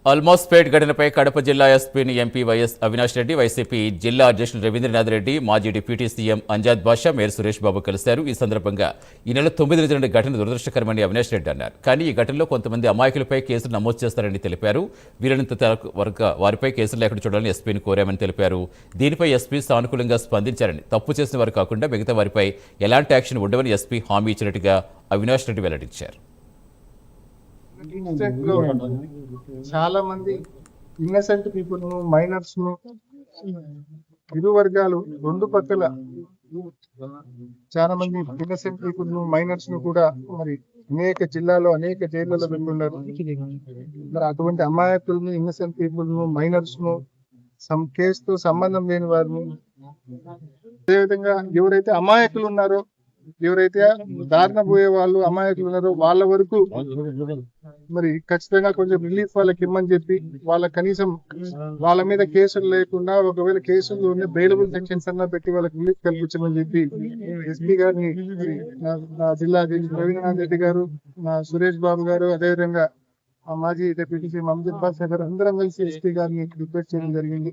Almost పేట్ ఘటనపై కడప జిల్లా ఎస్పీని MP YS Avinash Reddy, YCP జిల్లా అధ్యక్షులు రవీంద్రనాథ్ రెడ్డి, మాజీ deputy CM Amzad Basha, mayor Suresh Babu కలిశారు. ఈ సందర్భంగా ఈ నెల 9న జరిగిన ఘటన దురదృష్టకరమని అవినాష్ రెడ్డి అన్నారు. కానీ ఈ ఘటనలో కొంతమంది అమాయకులపై కేసులు నమోదు చేస్తారని తెలిపారు. వీలైనంత వరకు వారిపై కేసులు లేకుండా చూడాలని ఎస్పీని కోరామని తెలిపారు. దీనిపై ఎస్పీ సానుకూలంగా స్పందించారని, తప్పు చేసిన వారు కాకుండా మిగతా వారిపై ఎలాంటి యాక్షన్ ఉండవని ఎస్పీ హామీ ఇచ్చినట్టుగా అవినాష్ రెడ్డి వెల్లడించారు. చాలా మంది ఇన్నసెంట్ పీపుల్ ను, మైనర్స్ ను, ఇరు వర్గాలు రెండు పక్కల చాలా మంది ఇన్నసెంట్ పీపుల్ ను, మైనర్స్ ను కూడా మరి అనేక జిల్లాలో అనేక జైళ్లలో పెట్టున్నారు. మరి అటువంటి అమాయకులను, ఇన్నసెంట్ పీపుల్ ను, మైనర్స్ ను, కేసుతో సంబంధం లేని వారిని, అదేవిధంగా ఎవరైతే అమాయకులు ఉన్నారో, ఎవరైతే దారిన పోయే వాళ్ళు అమాయకులు ఉన్నారో వాళ్ళ వరకు మరి ఖచ్చితంగా కొంచెం రిలీఫ్ వాళ్ళకి ఇమ్మని చెప్పి, వాళ్ళ కనీసం వాళ్ళ మీద కేసులు లేకుండా ఒకవేళ కేసులు బెయిలబుల్ సెక్షన్స్ అన్నా పెట్టి వాళ్ళకి రిలీఫ్ కల్పించమని చెప్పి ఎస్పీ గారిని, నా జిల్లా రవీంద్రనాథ్ రెడ్డి గారు, మా సురేష్ బాబు గారు, అదేవిధంగా మా మాజీ డిప్యూటీ సీఎం అంజద్ బాషా గారు అందరం కలిసి ఎస్పీ గారిని రిక్వెస్ట్ చేయడం జరిగింది.